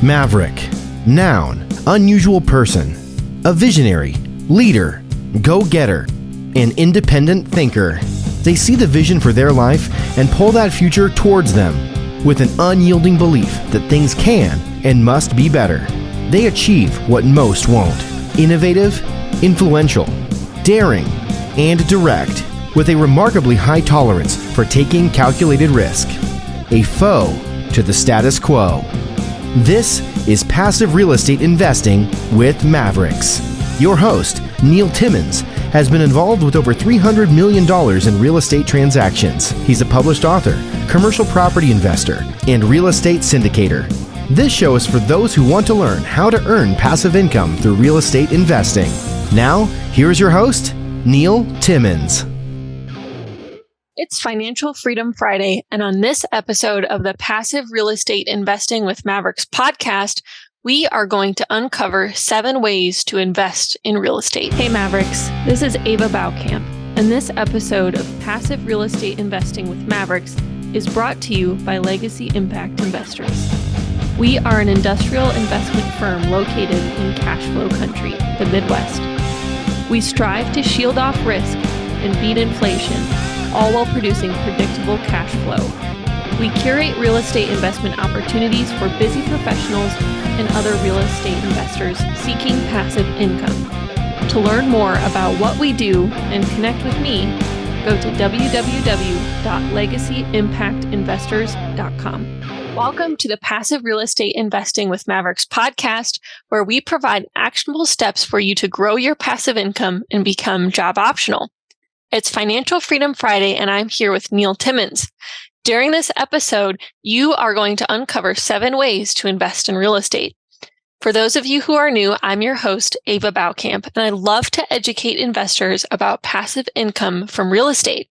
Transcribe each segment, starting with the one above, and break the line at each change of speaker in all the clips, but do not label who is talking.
Maverick. Noun, unusual person. A visionary, leader, go-getter, an independent thinker. They see the vision for their life and pull that future towards them with an unyielding belief that things can and must be better. They achieve what most won't. Innovative, influential, daring, and direct, with a remarkably high tolerance for taking calculated risk. A foe to the status quo. This is Passive Real Estate Investing with Mavericks. Your host, Neil Timmins, has been involved with over $300 million in real estate transactions. He's a published author, commercial property investor, and real estate syndicator. This show is for those who want to learn how to earn passive income through real estate investing. Now, here's your host, Neil Timmins.
It's Financial Freedom Friday, and on this episode of the Passive Real Estate Investing with Mavericks podcast, we are going to uncover 7 ways to invest in real estate. Hey Mavericks, this is Ava Baukamp, and this episode of Passive Real Estate Investing with Mavericks is brought to you by Legacy Impact Investors. We are an industrial investment firm located in cash flow country, the Midwest. We strive to shield off risk and beat inflation, all while producing predictable cash flow. We curate real estate investment opportunities for busy professionals and other real estate investors seeking passive income. To learn more about what we do and connect with me, go to www.legacyimpactinvestors.com. Welcome to the Passive Real Estate Investing with Mavericks podcast, where we provide actionable steps for you to grow your passive income and become job optional. It's Financial Freedom Friday, and I'm here with Neil Timmins. During this episode, you are going to uncover 7 ways to invest in real estate. For those of you who are new, I'm your host, Ava Baukamp, and I love to educate investors about passive income from real estate.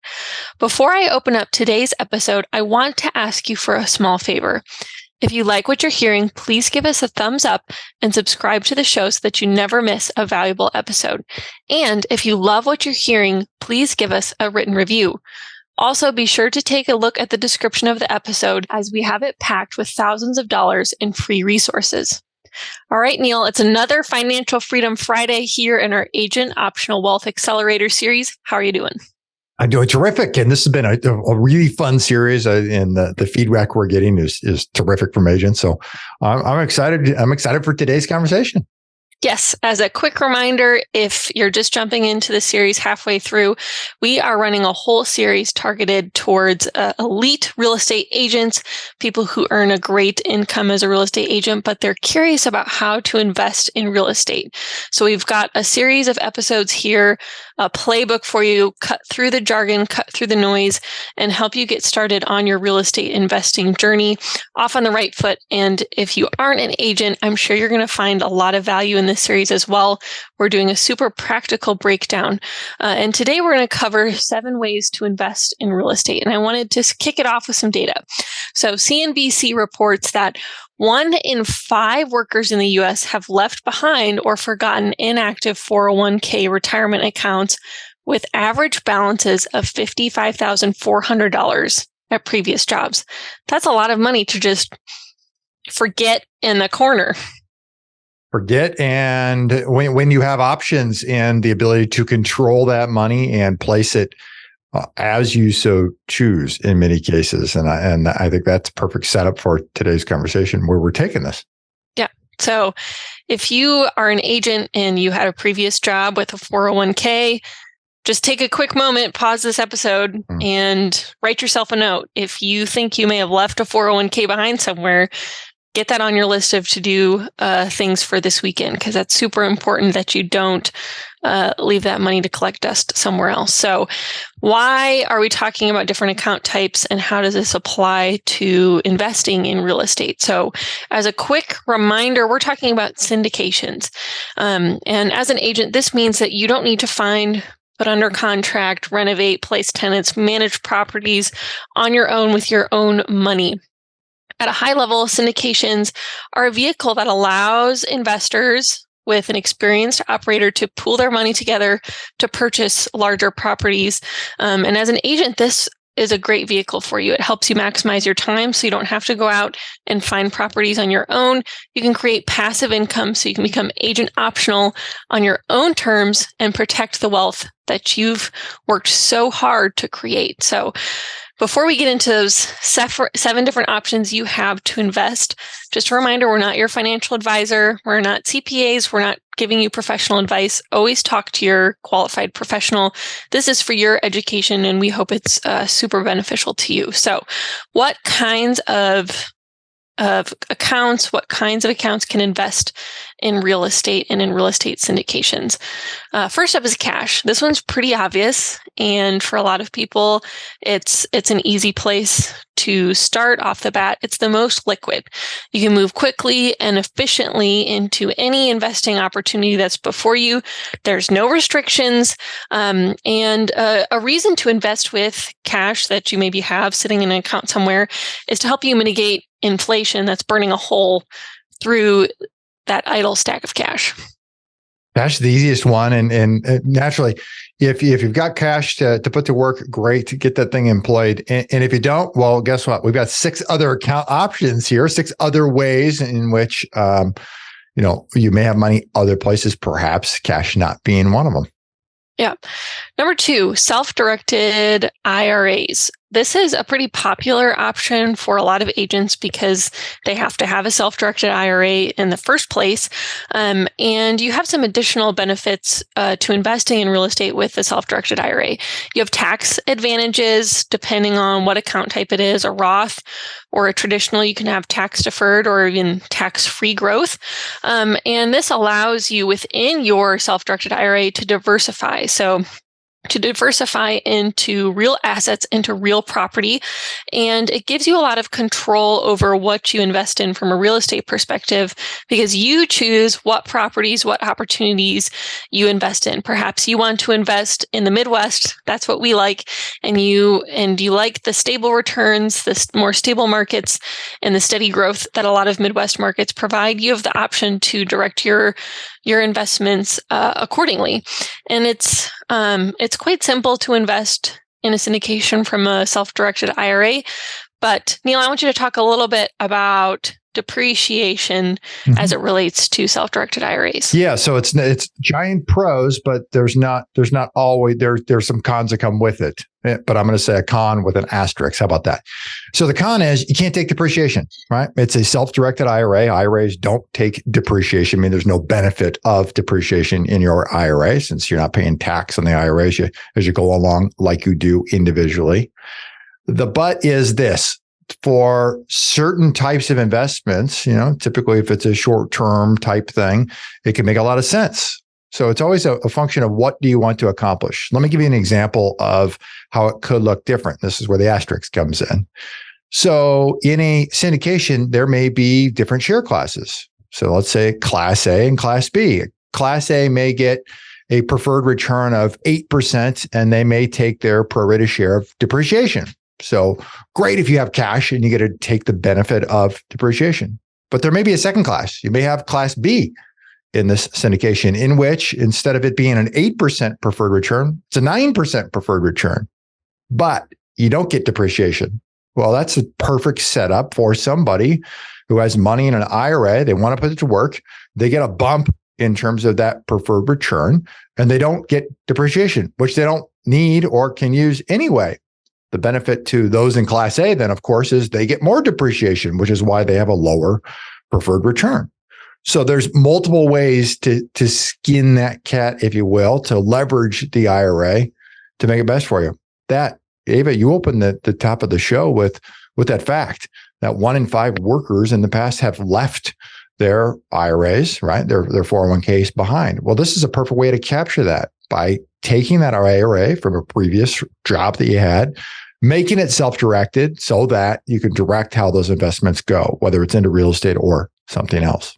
Before I open up today's episode, I want to ask you for a small favor. If you like what you're hearing, please give us a thumbs up and subscribe to the show so that you never miss a valuable episode. And if you love what you're hearing, please give us a written review. Also, be sure to take a look at the description of the episode, as we have it packed with thousands of dollars in free resources. All right, Neil, it's another Financial Freedom Friday here in our Agent Optional Wealth Accelerator series. How are you doing?
I'm doing terrific. And this has been a really fun series, and the feedback we're getting is terrific from agents. So I'm excited. I'm excited for today's conversation.
Yes. As a quick reminder, if you're just jumping into the series halfway through, we are running a whole series targeted towards elite real estate agents, people who earn a great income as a real estate agent, but they're curious about how to invest in real estate. So we've got a series of episodes here, a playbook for you, cut through the jargon, cut through the noise, and help you get started on your real estate investing journey off on the right foot. And if you aren't an agent, I'm sure you're going to find a lot of value in this series as well. We're doing a super practical breakdown. And today we're going to cover 7 ways to invest in real estate. And I wanted to kick it off with some data. So CNBC reports that 1 in 5 workers in the U.S. have left behind or forgotten inactive 401k retirement accounts with average balances of $55,400 at previous jobs. That's a lot of money to just forget in the corner.
Forget, and when you have options and the ability to control that money and place it as you so choose in many cases. And I think that's a perfect setup for today's conversation, where we're taking this.
Yeah. So if you are an agent and you had a previous job with a 401k, just take a quick moment, pause this episode, and write yourself a note. If you think you may have left a 401k behind somewhere, get that on your list of to-do things for this weekend, because that's super important that you don't leave that money to collect dust somewhere else. So why are we talking about different account types, and how does this apply to investing in real estate? So as a quick reminder, we're talking about syndications. And as an agent, this means that you don't need to find, put under contract, renovate, place tenants, manage properties on your own with your own money. At a high level, syndications are a vehicle that allows investors with an experienced operator to pool their money together to purchase larger properties. And as an agent, this is a great vehicle for you. It helps you maximize your time so you don't have to go out and find properties on your own. You can create passive income so you can become agent optional on your own terms and protect the wealth that you've worked so hard to create. So before we get into those 7 different options you have to invest, just a reminder, we're not your financial advisor. We're not CPAs. We're not giving you professional advice. Always talk to your qualified professional. This is for your education, and we hope it's super beneficial to you. So what kinds of accounts can invest in real estate and in real estate syndications? First up is cash. This one's pretty obvious, and for a lot of people, it's an easy place to start off the bat. It's the most liquid. You can move quickly and efficiently into any investing opportunity that's before you. There's no restrictions, and a reason to invest with cash that you maybe have sitting in an account somewhere is to help you mitigate inflation that's burning a hole through that idle stack of cash.
Cash is the easiest one. And naturally, if you've got cash to put to work, great, to get that thing employed. And if you don't, well, guess what? We've got 6 other account options here, 6 other ways in which, you may have money other places, perhaps cash not being one of them.
Yeah. Number 2, self-directed IRAs. This is a pretty popular option for a lot of agents because they have to have a self-directed IRA in the first place. And you have some additional benefits to investing in real estate with the self-directed IRA. You have tax advantages depending on what account type it is, a Roth or a traditional. You can have tax deferred or even tax-free growth. And this allows you within your self-directed IRA to diversify. So to diversify into real assets, into real property. And it gives you a lot of control over what you invest in from a real estate perspective, because you choose what properties, what opportunities you invest in. Perhaps you want to invest in the Midwest. That's what we like. And you like the stable returns, the more stable markets, and the steady growth that a lot of Midwest markets provide. You have the option to direct your investments accordingly. And it's quite simple to invest in a syndication from a self-directed IRA. But Neil, I want you to talk a little bit about depreciation as it relates to self-directed IRAs.
Yeah, so it's giant pros, but there's not always there's some cons that come with it. But I'm going to say a con with an asterisk. How about that? So the con is you can't take depreciation, right? It's a self-directed IRA. IRAs don't take depreciation. I mean, there's no benefit of depreciation in your IRA since you're not paying tax on the IRAs as you go along like you do individually. The but is this. For certain types of investments, typically if it's a short-term type thing, it can make a lot of sense. So it's always a function of what do you want to accomplish. Let me give you an example of how it could look different. This is where the asterisk comes in. So in a syndication, there may be different share classes. So let's say Class A and Class B. Class A may get a preferred return of 8%, and they may take their prorated share of depreciation. So great if you have cash and you get to take the benefit of depreciation. But there may be a second class. You may have Class B in this syndication, in which instead of it being an 8% preferred return, it's a 9% preferred return. But you don't get depreciation. Well, that's a perfect setup for somebody who has money in an IRA. They want to put it to work. They get a bump in terms of that preferred return, and they don't get depreciation, which they don't need or can use anyway. The benefit to those in Class A, then, of course, is they get more depreciation, which is why they have a lower preferred return. So there's multiple ways to skin that cat, if you will, to leverage the IRA to make it best for you. That, Ava, you opened the top of the show with that fact that 1 in 5 workers in the past have left their IRAs, right? Their 401ks behind. Well, this is a perfect way to capture that by taking that IRA from a previous job that you had, making it self-directed so that you can direct how those investments go, whether it's into real estate or something else.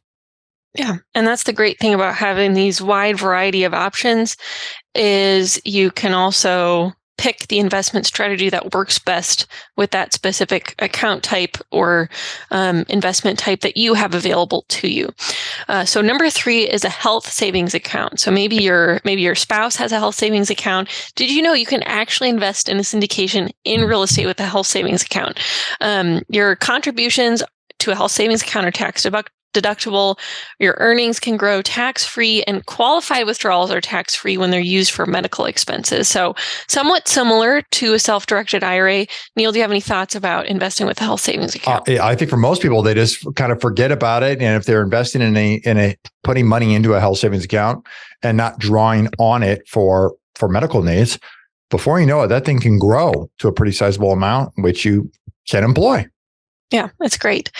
Yeah. And that's the great thing about having these wide variety of options is you can also pick the investment strategy that works best with that specific account type or investment type that you have available to you. So number 3 is a health savings account. So maybe your spouse has a health savings account. Did you know you can actually invest in a syndication in real estate with a health savings account? Your contributions to a health savings account are tax deductible. Your earnings can grow tax-free, and qualified withdrawals are tax-free when they're used for medical expenses. So somewhat similar to a self-directed IRA. Neil, do you have any thoughts about investing with a health savings account?
I think for most people, they just kind of forget about it. And if they're investing in putting money into a health savings account and not drawing on it for medical needs, before you know it, that thing can grow to a pretty sizable amount, which you can employ.
Yeah, that's great.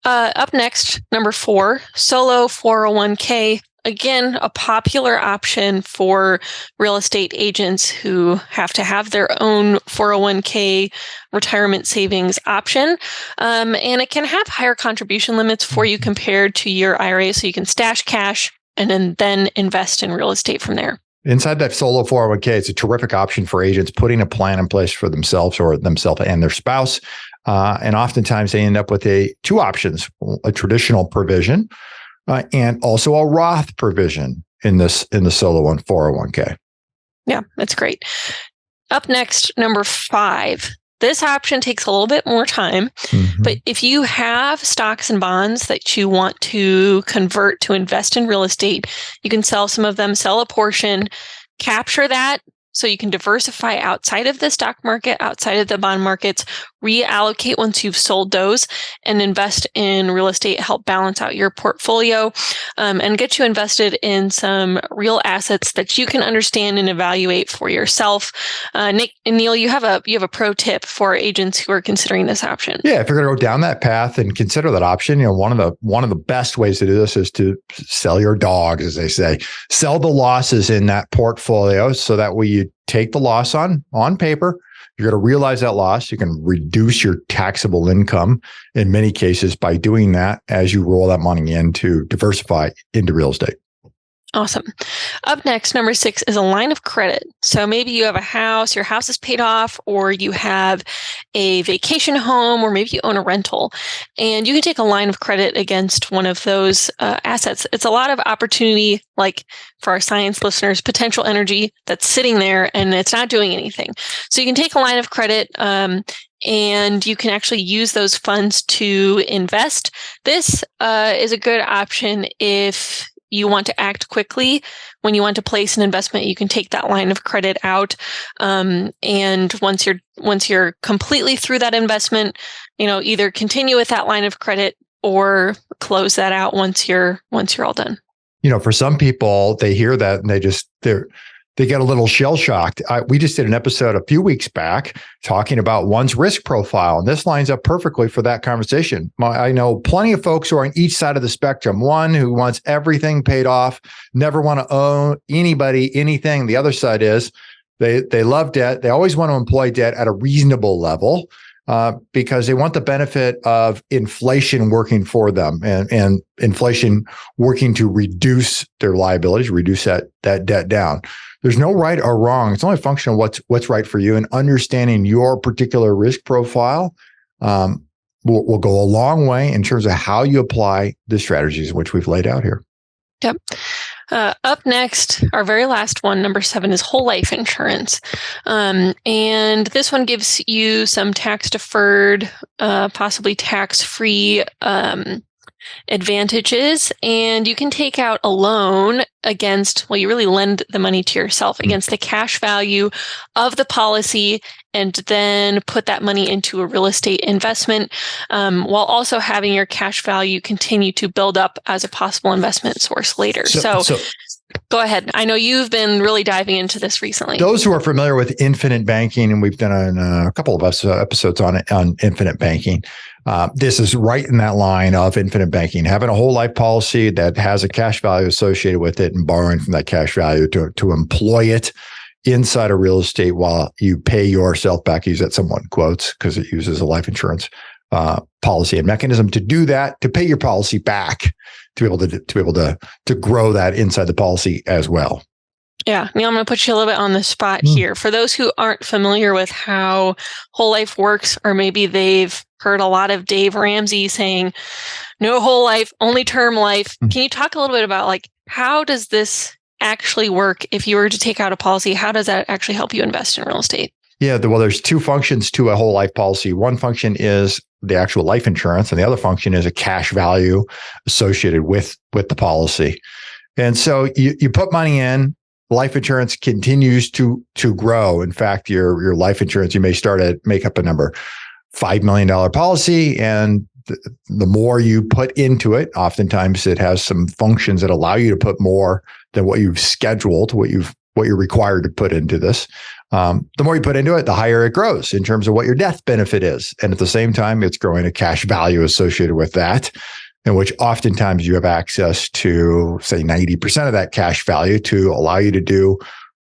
Up next, number 4, solo 401k. Again, a popular option for real estate agents who have to have their own 401k retirement savings option. And it can have higher contribution limits for you compared to your IRA, so you can stash cash and then invest in real estate from there.
Inside that solo 401k, it's a terrific option for agents putting a plan in place for themselves and their spouse. And oftentimes they end up with two options, a traditional provision and also a Roth provision in the solo 401k.
Yeah, that's great. Up next, number 5. This option takes a little bit more time, but if you have stocks and bonds that you want to convert to invest in real estate, you can sell some of them, sell a portion, capture that so you can diversify outside of the stock market, outside of the bond markets, reallocate once you've sold those, and invest in real estate, help balance out your portfolio, and get you invested in some real assets that you can understand and evaluate for yourself. Nick and Neil, you have a pro tip for agents who are considering this option.
Yeah, if you're going to go down that path and consider that option, one of the best ways to do this is to sell your dogs, as they say. Sell the losses in that portfolio so that way you take the loss on paper. You're going to realize that loss. You can reduce your taxable income in many cases by doing that as you roll that money in to diversify into real estate.
Awesome. Up next, number 6 is a line of credit. So maybe you have a house, your house is paid off, or you have a vacation home, or maybe you own a rental, and you can take a line of credit against one of those assets. It's a lot of opportunity, like for our science listeners, potential energy that's sitting there and it's not doing anything. So you can take a line of credit, and you can actually use those funds to invest. This is a good option if you want to act quickly. When you want to place an investment, you can take that line of credit out. And once you're completely through that investment, either continue with that line of credit or close that out once you're all done.
For some people, they hear that and they get a little shell shocked. We just did an episode a few weeks back talking about one's risk profile, and this lines up perfectly for that conversation. I know plenty of folks who are on each side of the spectrum. One who wants everything paid off, never want to owe anybody anything. The other side is they love debt. They always want to employ debt at a reasonable level because they want the benefit of inflation working for them and inflation working to reduce their liabilities, reduce that debt down. There's no right or wrong. It's only a function of what's right for you, and understanding your particular risk profile will go a long way in terms of how you apply the strategies which we've laid out here.
Yep. Up next, our very last one, number 7, is whole life insurance. And this one gives you some tax-deferred, possibly tax-free advantages, and you can take out a loan against, you really lend the money to yourself against the cash value of the policy, and then put that money into a real estate investment, while also having your cash value continue to build up as a possible investment source later. So go ahead. I know you've been really diving into this recently.
Those who are familiar with infinite banking, and we've done a couple of episodes on infinite banking, this is right in that line of infinite banking, having a whole life policy that has a cash value associated with it and borrowing from that cash value to employ it inside of real estate while you pay yourself back. I use that somewhat in quotes because it uses a life insurance policy and mechanism to do that, to pay your policy back, to be able to grow that inside the policy as well.
Yeah, Neil, I'm going to put you a little bit on the spot here. For those who aren't familiar with how whole life works, or maybe they've heard a lot of Dave Ramsey saying, no whole life, only term life. Can you talk a little bit about like, how does this actually work? If you were to take out a policy, how does that actually help you invest in real estate?
Yeah, well, there's two functions to a whole life policy. One function is the actual life insurance, and the other function is a cash value associated with the policy. And so you put money in, life insurance continues to grow. In fact, your life insurance, you may start at, make up a number, $5 million policy. And the more you put into it, oftentimes it has some functions that allow you to put more than what you've scheduled, what you're required to put into this. The more you put into it, the higher it grows in terms of what your death benefit is. And at the same time, it's growing a cash value associated with that, in which oftentimes you have access to, say, 90% of that cash value to allow you to do,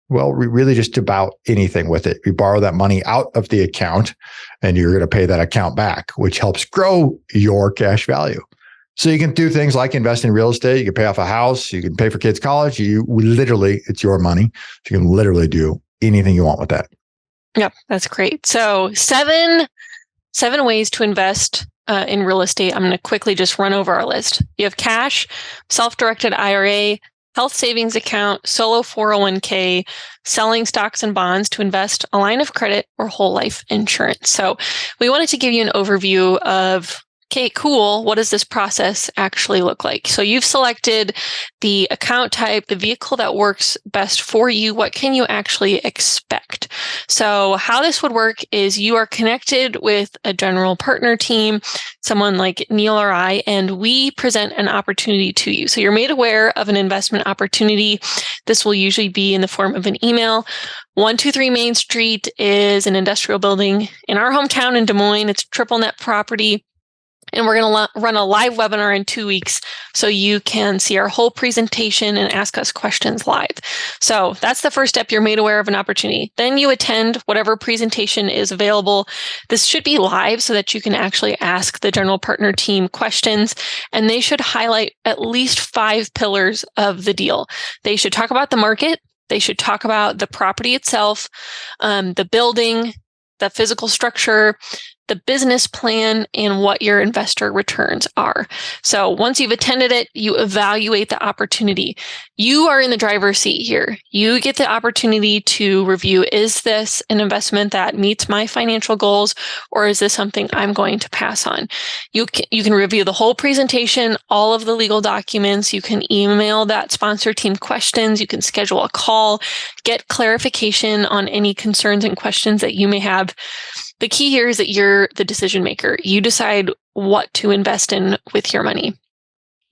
well, really just about anything with it. You borrow that money out of the account and you're going to pay that account back, which helps grow your cash value. So you can do things like invest in real estate. You can pay off a house. You can pay for kids' college. It's your money. So you can literally do anything you want with that.
Yep, that's great. So seven ways to invest in real estate. I'm going to quickly just run over our list. You have cash, self-directed IRA, health savings account, solo 401k, selling stocks and bonds to invest, a line of credit, or whole life insurance. So we wanted to give you an overview of, okay, cool. What does this process actually look like? So you've selected the account type, the vehicle that works best for you. What can you actually expect? So how this would work is you are connected with a general partner team, someone like Neil or I, and we present an opportunity to you. So you're made aware of an investment opportunity. This will usually be in the form of an email. 123 Main Street is an industrial building in our hometown in Des Moines. It's triple net property. And we're going to run a live webinar in 2 weeks so you can see our whole presentation and ask us questions live. So that's the first step. You're made aware of an opportunity. Then you attend whatever presentation is available. This should be live so that you can actually ask the general partner team questions, and they should highlight at least 5 pillars of the deal. They should talk about the market. They should talk about the property itself, the building, the physical structure, the business plan, and what your investor returns are. So once you've attended it, you evaluate the opportunity. You are in the driver's seat here. You get the opportunity to review, is this an investment that meets my financial goals, or is this something I'm going to pass on? You can review the whole presentation, all of the legal documents. You can email that sponsor team questions. You can schedule a call, get clarification on any concerns and questions that you may have. The key here is that you're the decision maker. You decide what to invest in with your money.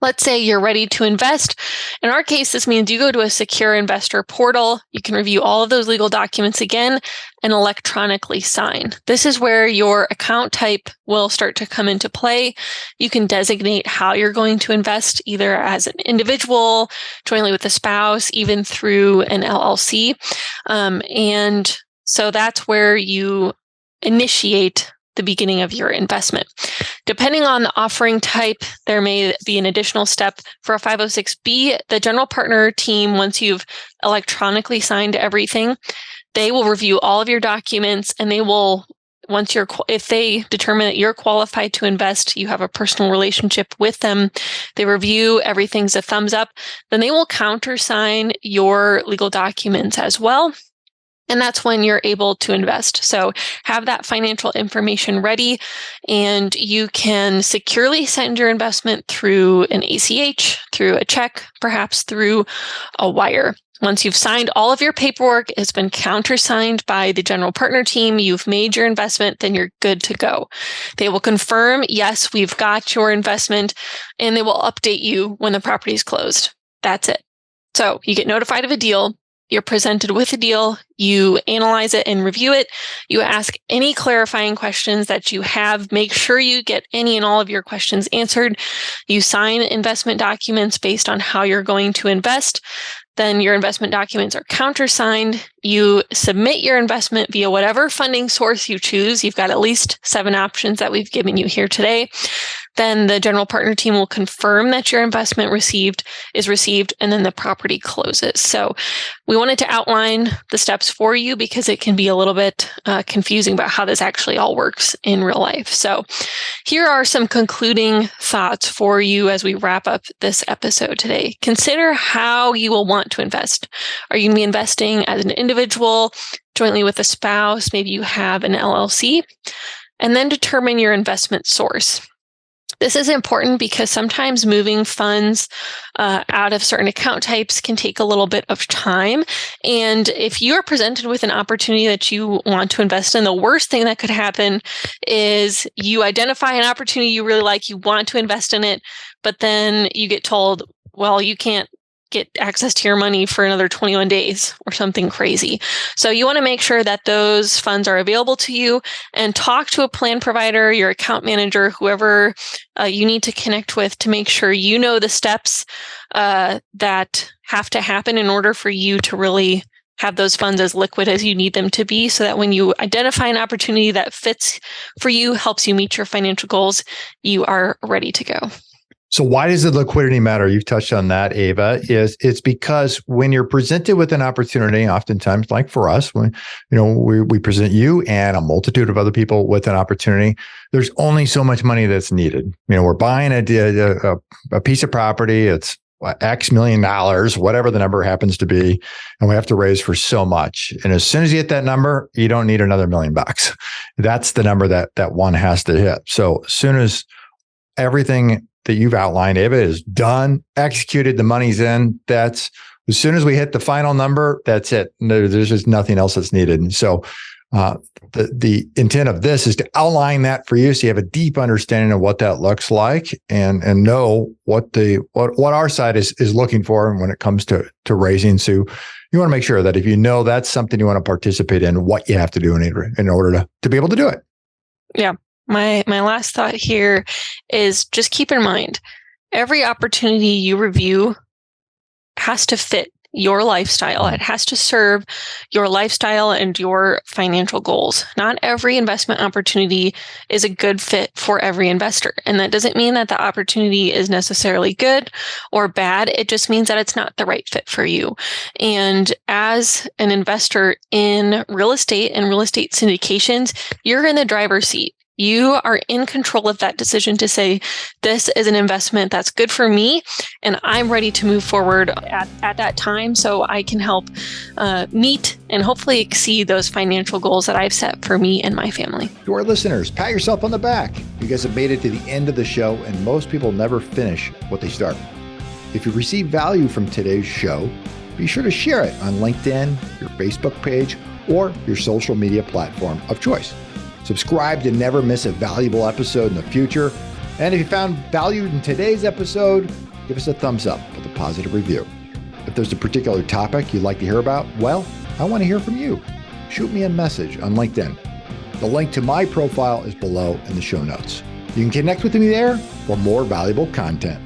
Let's say you're ready to invest. In our case, this means you go to a secure investor portal. You can review all of those legal documents again and electronically sign. This is where your account type will start to come into play. You can designate how you're going to invest, either as an individual, jointly with a spouse, even through an LLC. And so that's where you initiate the beginning of your investment. Depending on the offering type, there may be an additional step. For a 506B, the general partner team, once you've electronically signed everything, they will review all of your documents, and they will, if they determine that you're qualified to invest, you have a personal relationship with them, they review, everything's a thumbs up, then they will countersign your legal documents as well. And that's when you're able to invest. So have that financial information ready, and you can securely send your investment through an ACH, through a check, perhaps through a wire. Once you've signed all of your paperwork, it's been countersigned by the general partner team, you've made your investment, then you're good to go. They will confirm, yes, we've got your investment, and they will update you when the property is closed. That's it. So you get notified of a deal. You're presented with a deal, you analyze it and review it. You ask any clarifying questions that you have. Make sure you get any and all of your questions answered. You sign investment documents based on how you're going to invest. Then your investment documents are countersigned. You submit your investment via whatever funding source you choose. You've got at least 7 options that we've given you here today. Then the general partner team will confirm that your investment is received, and then the property closes. So we wanted to outline the steps for you because it can be a little bit confusing about how this actually all works in real life. So here are some concluding thoughts for you as we wrap up this episode today. Consider how you will want to invest. Are you going to be investing as an individual, jointly with a spouse? Maybe you have an LLC. And then determine your investment source. This is important because sometimes moving funds out of certain account types can take a little bit of time. And if you are presented with an opportunity that you want to invest in, the worst thing that could happen is you identify an opportunity you really like, you want to invest in it, but then you get told, well, you can't get access to your money for another 21 days or something crazy. So you want to make sure that those funds are available to you, and talk to a plan provider, your account manager, whoever you need to connect with, to make sure you know the steps that have to happen in order for you to really have those funds as liquid as you need them to be, so that when you identify an opportunity that fits for you, helps you meet your financial goals, you are ready to go.
So why does the liquidity matter? You've touched on that, Ava. It's because when you're presented with an opportunity, oftentimes, like for us, when we present you and a multitude of other people with an opportunity, there's only so much money that's needed. We're buying a piece of property. It's X million dollars, whatever the number happens to be, and we have to raise for so much. And as soon as you hit that number, you don't need another $1 million. That's the number that one has to hit. So as soon as everything that you've outlined, Ava, is done, executed, the money's in, that's as soon as we hit the final number, that's it. There's just nothing else that's needed. And so the intent of this is to outline that for you, so you have a deep understanding of what that looks like, and know what our side is looking for when it comes to raising. So you want to make sure that if you know that's something you want to participate in, what you have to do in order to be able to do it.
Yeah. My last thought here is just keep in mind, every opportunity you review has to fit your lifestyle. It has to serve your lifestyle and your financial goals. Not every investment opportunity is a good fit for every investor. And that doesn't mean that the opportunity is necessarily good or bad. It just means that it's not the right fit for you. And as an investor in real estate and real estate syndications, you're in the driver's seat. You are in control of that decision to say, this is an investment that's good for me, and I'm ready to move forward at that time so I can help meet and hopefully exceed those financial goals that I've set for me and my family.
To our listeners, pat yourself on the back. You guys have made it to the end of the show, and most people never finish what they start. If you receive value from today's show, be sure to share it on LinkedIn, your Facebook page, or your social media platform of choice. Subscribe to never miss a valuable episode in the future. And if you found value in today's episode, give us a thumbs up with a positive review. If there's a particular topic you'd like to hear about, well, I want to hear from you. Shoot me a message on LinkedIn. The link to my profile is below in the show notes. You can connect with me there for more valuable content.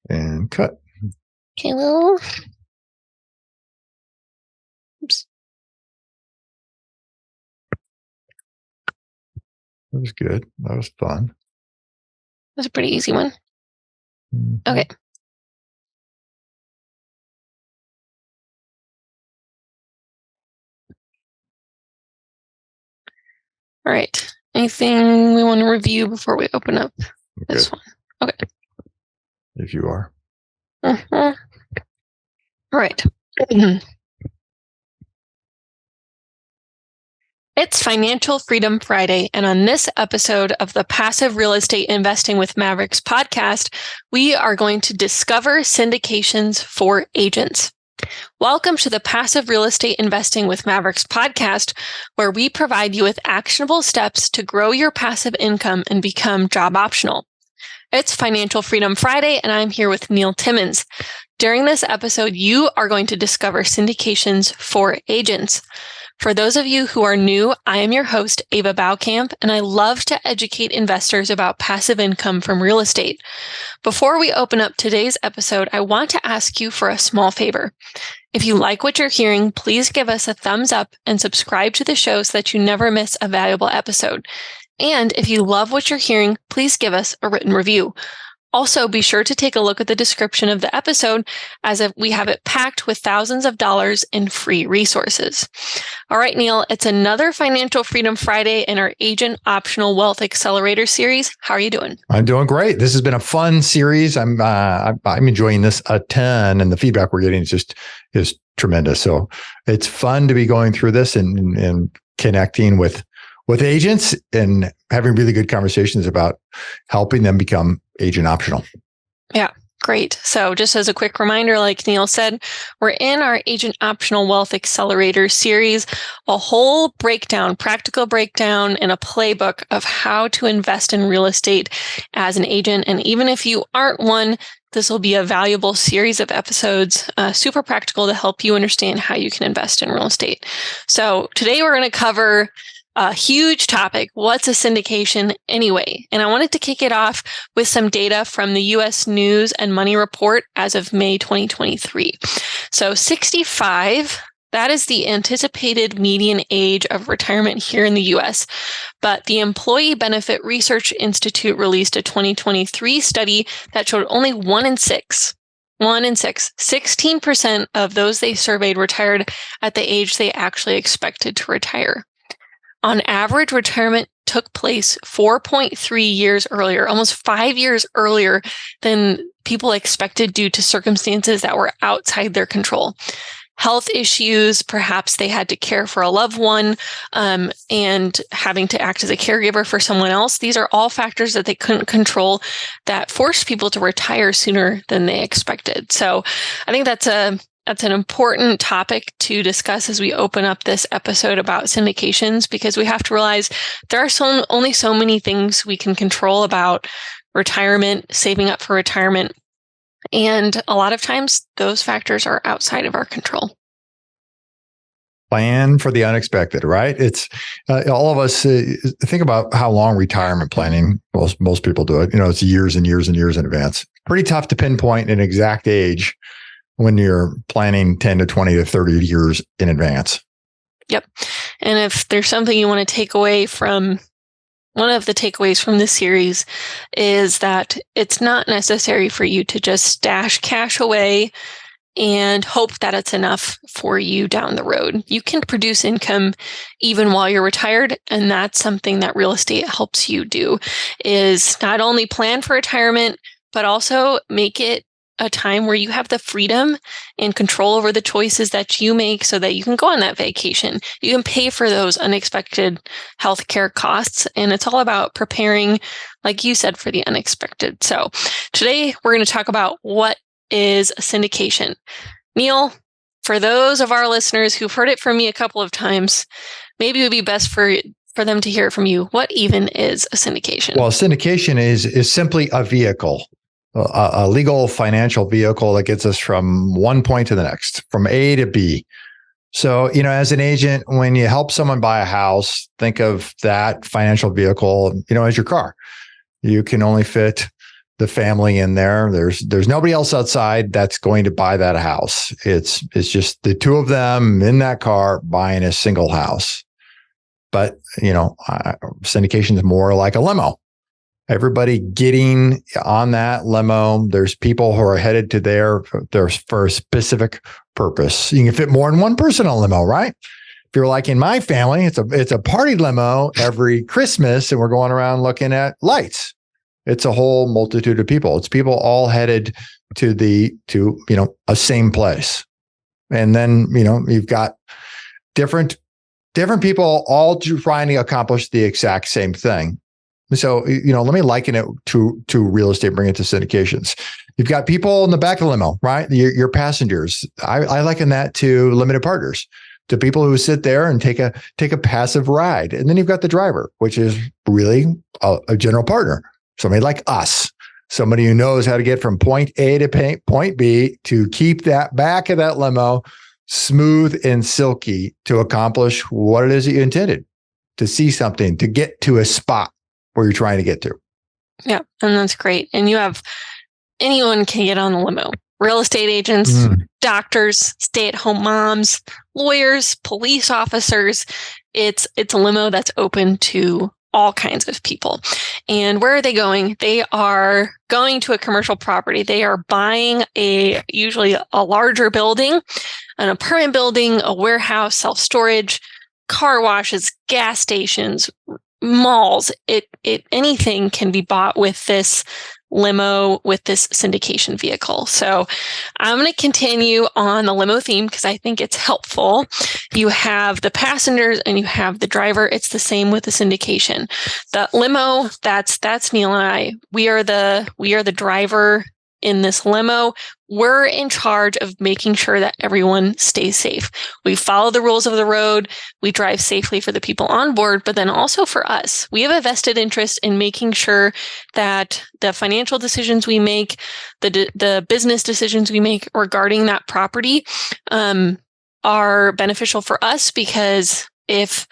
And cut.
Okay, well. Oops.
That was good. That was fun.
That's a pretty easy one. Okay. All right. Anything we want to review before we open up this one? Okay.
If you are.
Mm-hmm. All right. It's Financial Freedom Friday, and on this episode of the Passive Real Estate Investing with Mavericks podcast, we are going to discover syndications for agents. Welcome to the Passive Real Estate Investing with Mavericks podcast, where we provide you with actionable steps to grow your passive income and become job optional. It's Financial Freedom Friday, and I'm here with Neil Timmins. During this episode, you are going to discover syndications for agents. For those of you who are new, I am your host, Ava Baukamp, and I love to educate investors about passive income from real estate. Before we open up today's episode, I want to ask you for a small favor. If you like what you're hearing, please give us a thumbs up and subscribe to the show so that you never miss a valuable episode. And if you love what you're hearing, please give us a written review. Also, be sure to take a look at the description of the episode, as if we have it packed with thousands of dollars in free resources. All right, Neil, it's another Financial Freedom Friday in our Agent Optional Wealth Accelerator series. How are you doing?
I'm doing great. This has been a fun series. I'm enjoying this a ton, and the feedback we're getting is tremendous. So it's fun to be going through this and connecting with agents and having really good conversations about helping them become agent optional.
Yeah, great. So just as a quick reminder, like Neil said, we're in our Agent Optional Wealth Accelerator series, a whole breakdown, practical breakdown, and a playbook of how to invest in real estate as an agent. And even if you aren't one, this will be a valuable series of episodes, super practical to help you understand how you can invest in real estate. So today we're going to cover a huge topic. What's a syndication anyway? And I wanted to kick it off with some data from the U.S. News and Money Report as of May 2023. So 65, that is the anticipated median age of retirement here in the U.S. But the Employee Benefit Research Institute released a 2023 study that showed only 1 in 6. 16% of those they surveyed retired at the age they actually expected to retire. On average, retirement took place 4.3 years earlier, almost 5 years earlier than people expected due to circumstances that were outside their control. Health issues, perhaps they had to care for a loved one, and having to act as a caregiver for someone else. These are all factors that they couldn't control that forced people to retire sooner than they expected. So I think that's an important topic to discuss as we open up this episode about syndications, because we have to realize there are only so many things we can control about retirement, saving up for retirement. And a lot of times those factors are outside of our control.
Plan for the unexpected, right? It's all of us think about how long retirement planning, most people do it. It's years and years and years in advance. Pretty tough to pinpoint an exact age when you're planning 10 to 20 to 30 years in advance.
Yep. And if there's something you want to take away from, one of the takeaways from this series is that it's not necessary for you to just stash cash away and hope that it's enough for you down the road. You can produce income even while you're retired. And that's something that real estate helps you do, is not only plan for retirement, but also make it a time where you have the freedom and control over the choices that you make so that you can go on that vacation. You can pay for those unexpected healthcare costs. And it's all about preparing, like you said, for the unexpected. So today we're going to talk about what is a syndication. Neil, for those of our listeners who've heard it from me a couple of times, maybe it would be best for them to hear it from you. What even is a syndication?
Well, syndication is simply a vehicle. A legal financial vehicle that gets us from one point to the next, from A to B. So, as an agent, when you help someone buy a house, think of that financial vehicle, as your car. You can only fit the family in there. There's nobody else outside that's going to buy that house. It's just the two of them in that car buying a single house. But, syndication is more like a limo. Everybody getting on that limo. There's people who are headed to there for a specific purpose. You can fit more than one person on a limo, right? If you're like in my family, it's a party limo every Christmas, and we're going around looking at lights. It's a whole multitude of people. It's people all headed to a same place. And then, you've got different people all trying to accomplish the exact same thing. So, let me liken it to real estate, bring it to syndications. You've got people in the back of the limo, right? Your passengers. I liken that to limited partners, to people who sit there and take a passive ride. And then you've got the driver, which is really a general partner. Somebody like us, somebody who knows how to get from point A to point B to keep that back of that limo smooth and silky to accomplish what it is that you intended, to see something, to get to a spot where you're trying to get to.
Yeah, and that's great. And anyone can get on the limo. Real estate agents, doctors, stay-at-home moms, lawyers, police officers. It's a limo that's open to all kinds of people. And where are they going? They are going to a commercial property. They are buying usually a larger building, an apartment building, a warehouse, self-storage, car washes, gas stations, malls. Anything can be bought with this limo, with this syndication vehicle. So I'm going to continue on the limo theme because I think it's helpful. You have the passengers and you have the driver. It's the same with the syndication. The limo, that's Neil and I. We are the driver in this limo. We're in charge of making sure that everyone stays safe. We follow the rules of the road. We drive safely for the people on board, but then also for us. We have a vested interest in making sure that the financial decisions we make, the business decisions we make regarding that property, are beneficial for us, because if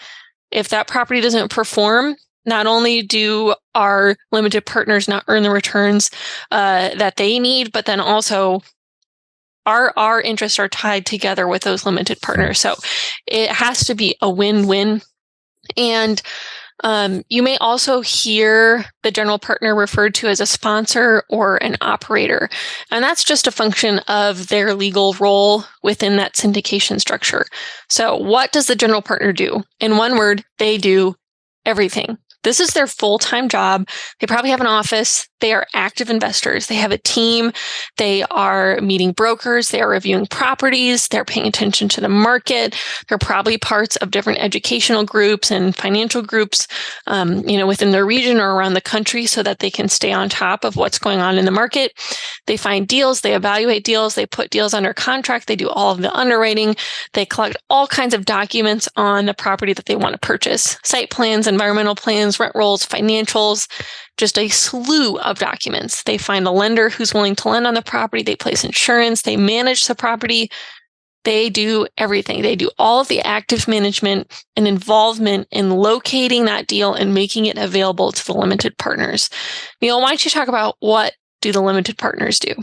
that property doesn't perform, not only do our limited partners not earn the returns that they need, but then also our interests are tied together with those limited partners. So it has to be a win-win. And you may also hear the general partner referred to as a sponsor or an operator. And that's just a function of their legal role within that syndication structure. So what does the general partner do? In one word, they do everything. This is their full-time job. They probably have an office. They are active investors. They have a team. They are meeting brokers. They are reviewing properties. They're paying attention to the market. They're probably parts of different educational groups and financial groups, within their region or around the country, so that they can stay on top of what's going on in the market. They find deals. They evaluate deals. They put deals under contract. They do all of the underwriting. They collect all kinds of documents on the property that they want to purchase: site plans, environmental plans, rent rolls, financials, just a slew of documents. They find a lender who's willing to lend on the property. They place insurance. They manage the property. They do everything. They do all of the active management and involvement in locating that deal and making it available to the limited partners. Neil, why don't you talk about what do the limited partners do?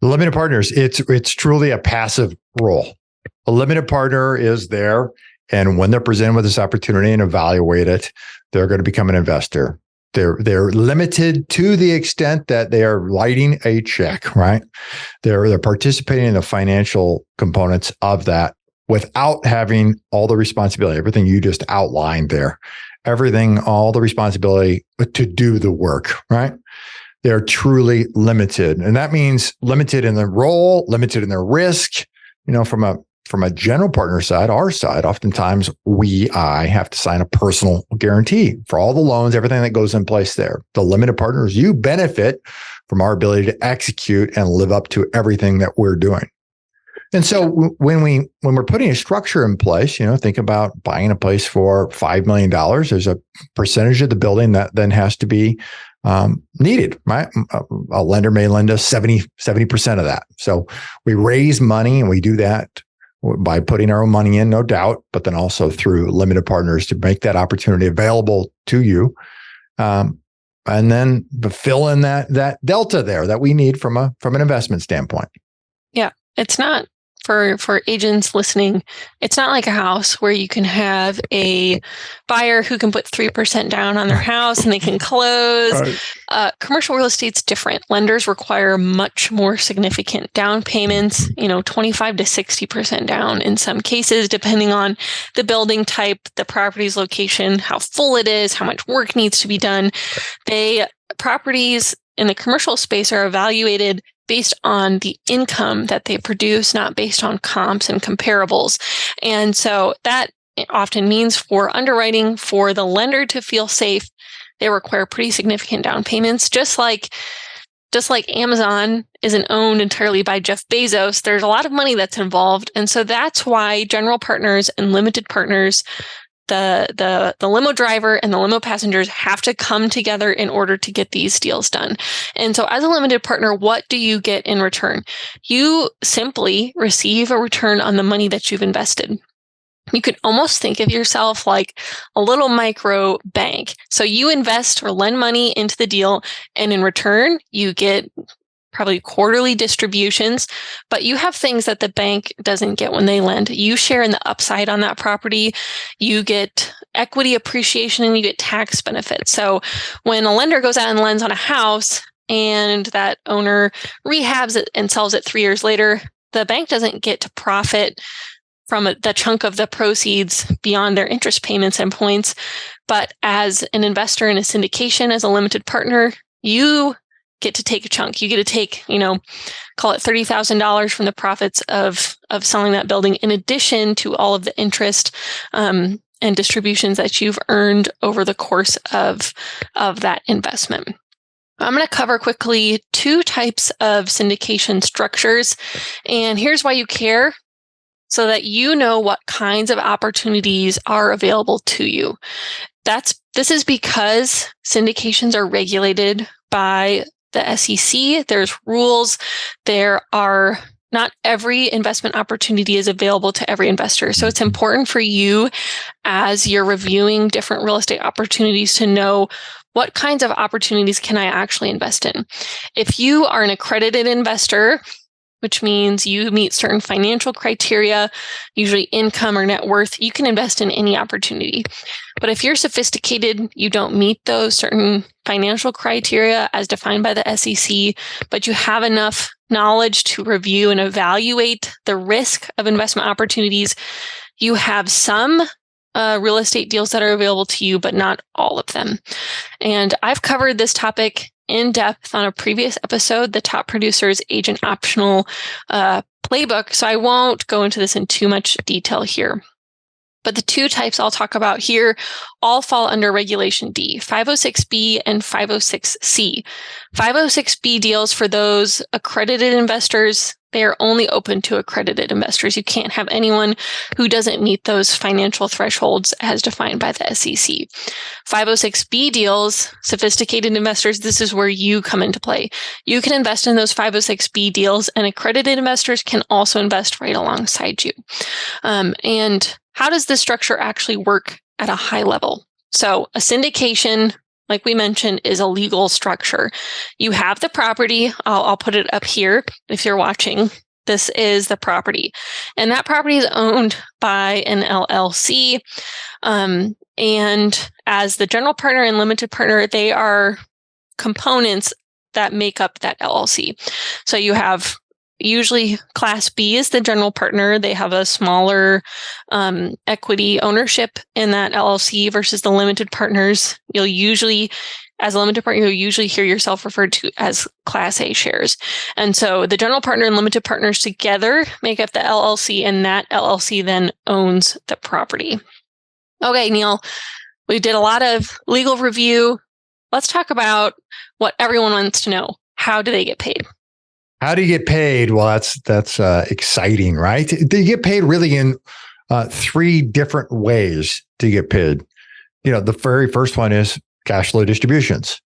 The limited partners, it's truly a passive role. A limited partner is there, and when they're presented with this opportunity and evaluate it, they're going to become an investor. They're limited to the extent that they are writing a check, right? They're participating in the financial components of that without having all the responsibility, everything you just outlined there, all the responsibility to do the work, right? They're truly limited. And that means limited in their role, limited in their risk. From a general partner side, our side, oftentimes I have to sign a personal guarantee for all the loans, everything that goes in place there. The limited partners, you benefit from our ability to execute and live up to everything that we're doing. And so when we're putting a structure in place, think about buying a place for $5 million. There's a percentage of the building that then has to be needed, right? A lender may lend us 70% of that. So we raise money, and we do that by putting our own money in, no doubt, but then also through limited partners to make that opportunity available to you. and then fill in that delta there that we need from an investment standpoint.
Yeah, it's not for agents listening. It's not like a house where you can have a buyer who can put 3% down on their house and they can close. Right. Commercial real estate's different. Lenders require much more significant down payments, 25 to 60% down in some cases, depending on the building type, the property's location, how full it is, how much work needs to be done. Properties in the commercial space are evaluated based on the income that they produce, not based on comps and comparables. And so that often means for underwriting, for the lender to feel safe, they require pretty significant down payments. Just like Amazon isn't owned entirely by Jeff Bezos, there's a lot of money that's involved. And so that's why general partners and limited partners, the limo driver and the limo passengers have to come together in order to get these deals done. And so as a limited partner, what do you get in return? You simply receive a return on the money that you've invested. You could almost think of yourself like a little micro bank. So you invest or lend money into the deal, and in return, you get probably quarterly distributions, but you have things that the bank doesn't get when they lend. You share in the upside on that property. You get equity appreciation and you get tax benefits. So when a lender goes out and lends on a house and that owner rehabs it and sells it 3 years later, the bank doesn't get to profit from the chunk of the proceeds beyond their interest payments and points. But as an investor in a syndication, as a limited partner, you get to take a chunk. You get to take, call it $30,000 from the profits of selling that building, in addition to all of the interest and distributions that you've earned over the course of that investment. I'm going to cover quickly 2 types of syndication structures, and here's why you care, so that you know what kinds of opportunities are available to you. This is because syndications are regulated by the SEC. There's rules. Not every investment opportunity is available to every investor. So it's important for you, as you're reviewing different real estate opportunities, to know what kinds of opportunities can I actually invest in. If you are an accredited investor, which means you meet certain financial criteria, usually income or net worth, you can invest in any opportunity. But if you're sophisticated, you don't meet those certain financial criteria as defined by the SEC, but you have enough knowledge to review and evaluate the risk of investment opportunities, you have some real estate deals that are available to you, but not all of them. And I've covered this topic in depth on a previous episode, the Top Producers Agent Optional Playbook. So I won't go into this in too much detail here. But the 2 types I'll talk about here all fall under Regulation D, 506B and 506C. 506B deals for those accredited investors. They are only open to accredited investors. You can't have anyone who doesn't meet those financial thresholds as defined by the SEC. 506B deals, sophisticated investors, this is where you come into play. You can invest in those 506B deals, and accredited investors can also invest right alongside you. And how does this structure actually work at a high level? So a syndication, like we mentioned, is a legal structure. You have the property. I'll put it up here if you're watching. This is the property. And that property is owned by an LLC. And as the general partner and limited partner, they are components that make up that LLC. So you have usually Class B is the general partner. They have a smaller equity ownership in that LLC versus the limited partners. As a limited partner, you'll usually hear yourself referred to as Class A shares. And so the general partner and limited partners together make up the LLC, and that LLC then owns the property. Okay, Neil, we did a lot of legal review. Let's talk about what everyone wants to know. How do they get paid?
How do you get paid? Well, that's exciting, right? They get paid really in 3 different ways to get paid. The very first one is cash flow distributions.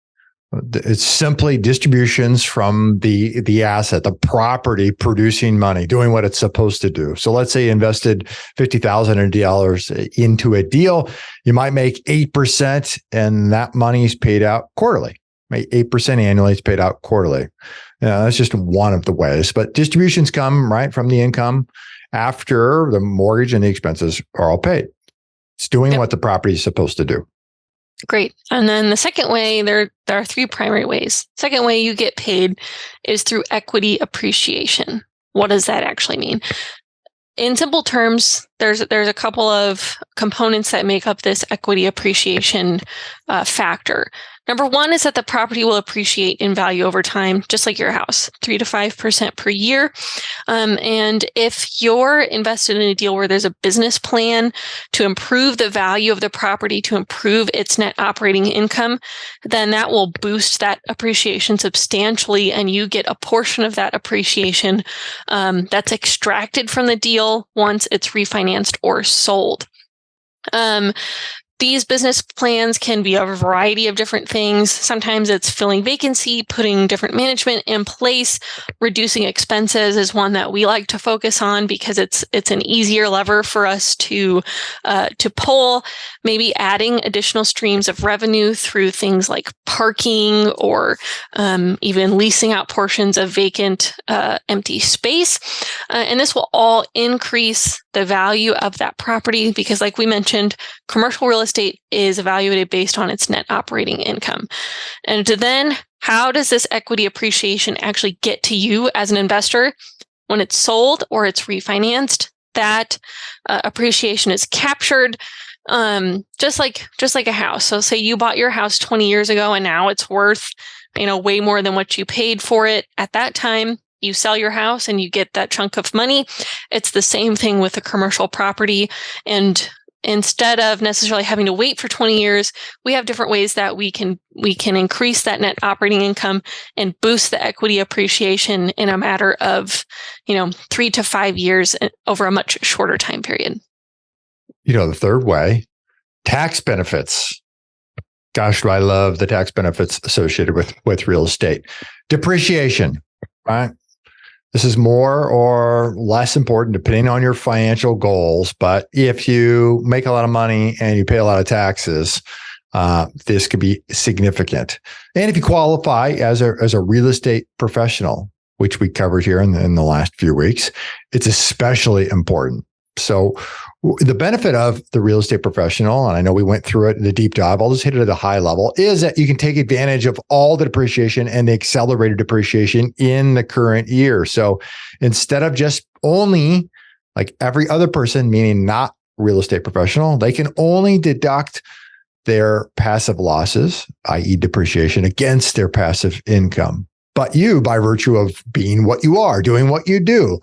It's simply distributions from the asset, the property producing money, doing what it's supposed to do. So let's say you invested $50,000 into a deal. You might make 8%, and that money is paid out quarterly. 8% annually. It's paid out quarterly. That's just one of the ways. But distributions come right from the income after the mortgage and the expenses are all paid. It's doing what the property is supposed to do.
Great. And then the second way, there are three primary ways. Second way you get paid is through equity appreciation. What does that actually mean? In simple terms, there's a couple of components that make up this equity appreciation factor. Number one is that the property will appreciate in value over time, just like your house, 3 to 5% per year. And if you're invested in a deal where there's a business plan to improve the value of the property, to improve its net operating income, then that will boost that appreciation substantially, and you get a portion of that appreciation that's extracted from the deal once it's refinanced or sold. These business plans can be a variety of different things. Sometimes it's filling vacancy, putting different management in place, reducing expenses is one that we like to focus on because it's an easier lever for us to pull. Maybe adding additional streams of revenue through things like parking or even leasing out portions of vacant, empty space. And this will all increase the value of that property because, like we mentioned, commercial real estate is evaluated based on its net operating income. And then, how does this equity appreciation actually get to you as an investor? When it's sold or it's refinanced, that appreciation is captured just like a house. So say you bought your house 20 years ago and now it's worth, way more than what you paid for it at that time. You sell your house and you get that chunk of money. It's the same thing with a commercial property. And instead of necessarily having to wait for 20 years, we have different ways that we can increase that net operating income and boost the equity appreciation in a matter of, 3 to 5 years over a much shorter time period.
The third way, tax benefits. Gosh, do I love the tax benefits associated with real estate. Depreciation, right? This is more or less important depending on your financial goals. But if you make a lot of money and you pay a lot of taxes, this could be significant. And if you qualify as a real estate professional, which we covered here in the last few weeks, it's especially important. So the benefit of the real estate professional, and I know we went through it in the deep dive, I'll just hit it at a high level, is that you can take advantage of all the depreciation and the accelerated depreciation in the current year. So instead of just only like every other person, meaning not real estate professional, they can only deduct their passive losses, i.e. depreciation, against their passive income. But you, by virtue of being what you are, doing what you do,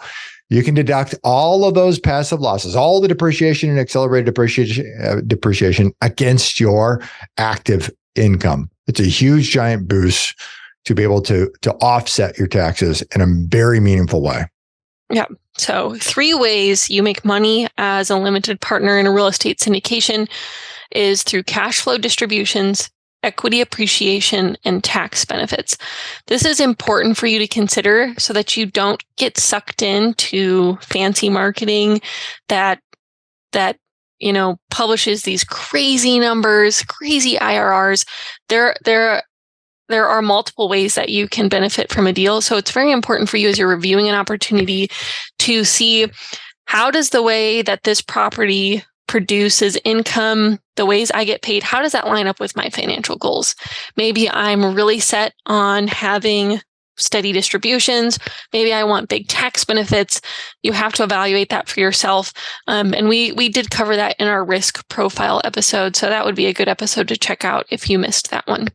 you can deduct all of those passive losses, all the depreciation and accelerated depreciation against your active income. It's a huge, giant boost to be able to offset your taxes in a very meaningful way.
Yeah. So 3 ways you make money as a limited partner in a real estate syndication is through cash flow distributions, equity appreciation, and tax benefits. This is important for you to consider so that you don't get sucked into fancy marketing that publishes these crazy numbers, crazy IRRs. There are multiple ways that you can benefit from a deal. So it's very important for you as you're reviewing an opportunity to see how does the way that this property produces income, the ways I get paid, how does that line up with my financial goals? Maybe I'm really set on having steady distributions. Maybe I want big tax benefits. You have to evaluate that for yourself. And we did cover that in our risk profile episode. So that would be a good episode to check out if you missed that one.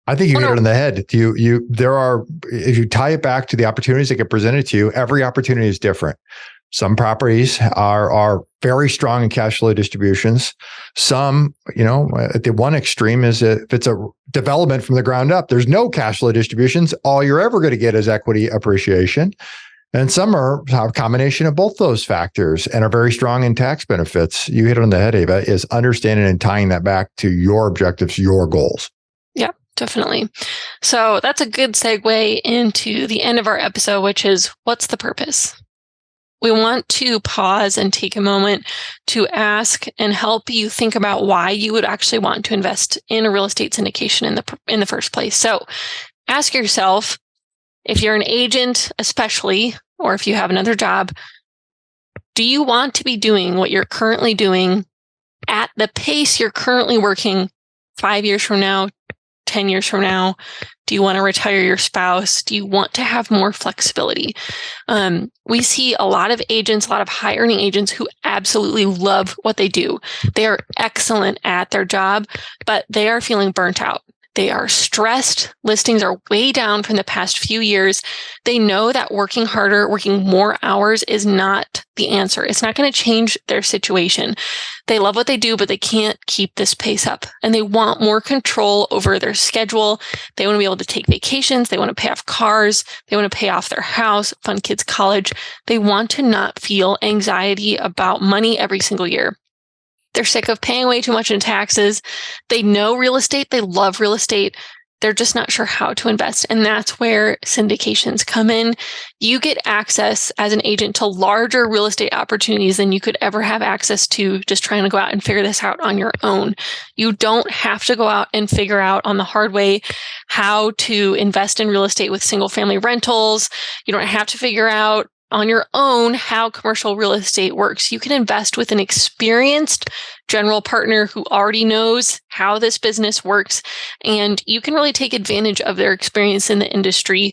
I think you hit it on the head. If you tie it back to the opportunities that get presented to you, every opportunity is different. Some properties are very strong in cash flow distributions. Some, at the one extreme is if it's a development from the ground up, there's no cash flow distributions. All you're ever going to get is equity appreciation. And some have a combination of both those factors and are very strong in tax benefits. You hit it on the head, Ava, is understanding and tying that back to your objectives, your goals.
Yeah, definitely. So that's a good segue into the end of our episode, which is what's the purpose? we want to pause and take a moment to ask and help you think about why you would actually want to invest in a real estate syndication in the first place. So ask yourself, if you're an agent, especially, or if you have another job, do you want to be doing what you're currently doing at the pace you're currently working 5 years from now, 10 years from now? Do you want to retire your spouse? Do you want to have more flexibility? We see a lot of agents, a lot of high earning agents who absolutely love what they do. They are excellent at their job, but they are feeling burnt out. They are stressed. Listings are way down from the past few years. They know that working harder, working more hours is not the answer. It's not going to change their situation. They love what they do, but they can't keep this pace up. And they want more control over their schedule. They want to be able to take vacations. They want to pay off cars. They want to pay off their house, fund kids' college. They want to not feel anxiety about money every single year. They're sick of paying way too much in taxes. They know real estate. They love real estate. They're just not sure how to invest. And that's where syndications come in. You get access as an agent to larger real estate opportunities than you could ever have access to just trying to go out and figure this out on your own. You don't have to go out and figure out on the hard way how to invest in real estate with single family rentals. You don't have to figure out on your own how commercial real estate works. You can invest with an experienced general partner who already knows how this business works, and you can really take advantage of their experience in the industry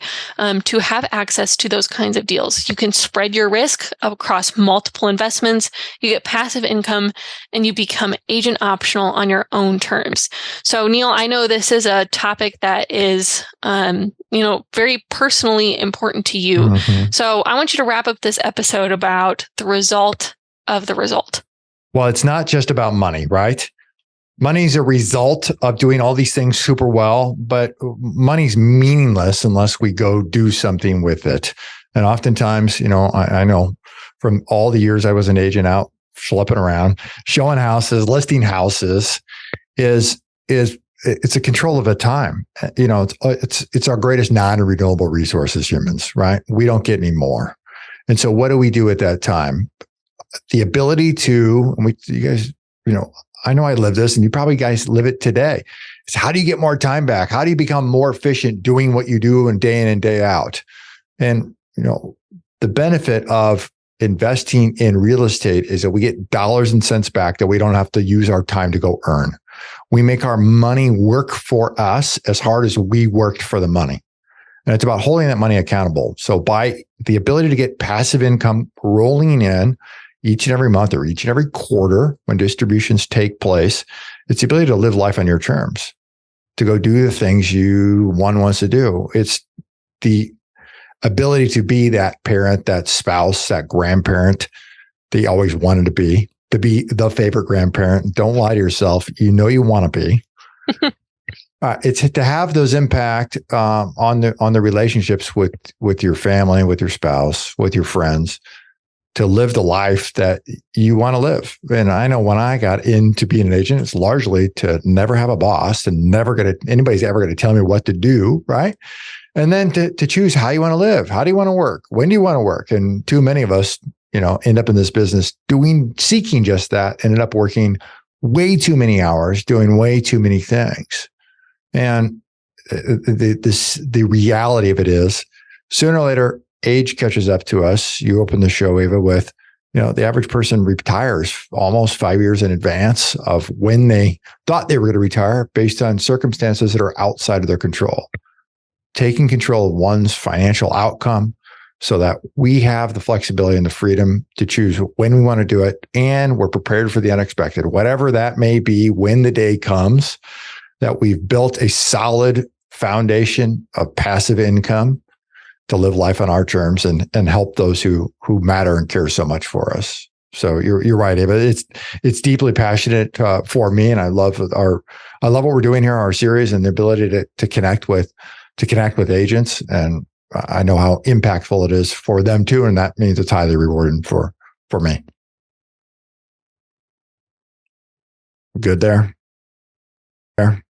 to have access to those kinds of deals. You can spread your risk across multiple investments, you get passive income, and you become agent optional on your own terms. So Neil, I know this is a topic that is very personally important to you. Mm-hmm. So I want you to wrap up this episode about the result of the result.
Well, it's not just about money, right? Money's a result of doing all these things super well, but money's meaningless unless we go do something with it. And oftentimes, I know from all the years I was an agent out schlepping around, showing houses, listing houses, it's a control of a time. It's our greatest non-renewable resource as humans, right? We don't get any more. And so what do we do at that time? The ability to, you guys, I know I live this and you probably guys live it today. It's how do you get more time back? How do you become more efficient doing what you do and day in and day out? And, the benefit of investing in real estate is that we get dollars and cents back that we don't have to use our time to go earn. We make our money work for us as hard as we worked for the money. And it's about holding that money accountable. So by the ability to get passive income rolling in each and every month or each and every quarter when distributions take place, it's the ability to live life on your terms, to go do the things one wants to do. It's the ability to be that parent, that spouse, that grandparent that you always wanted to be the favorite grandparent. Don't lie to yourself. You want to be. It's to have those impact on the relationships with your family, with your spouse, with your friends, to live the life that you want to live. And I know when I got into being an agent, it's largely to never have a boss and anybody's ever going to tell me what to do, right? And then to choose how you want to live. How do you want to work? When do you want to work? And too many of us, end up in this business seeking just that, ended up working way too many hours, doing way too many things. And the reality of it is, sooner or later, age catches up to us. You open the show, Ava, with, the average person retires almost 5 years in advance of when they thought they were going to retire based on circumstances that are outside of their control. Taking control of one's financial outcome so that we have the flexibility and the freedom to choose when we want to do it, and we're prepared for the unexpected, whatever that may be when the day comes, that we've built a solid foundation of passive income to live life on our terms and help those who matter and care so much for us. So you're right, Ava. It's deeply passionate for me, and I love what we're doing here in our series and the ability to connect with agents. And I know how impactful it is for them too, and that means it's highly rewarding for me. Good there. There.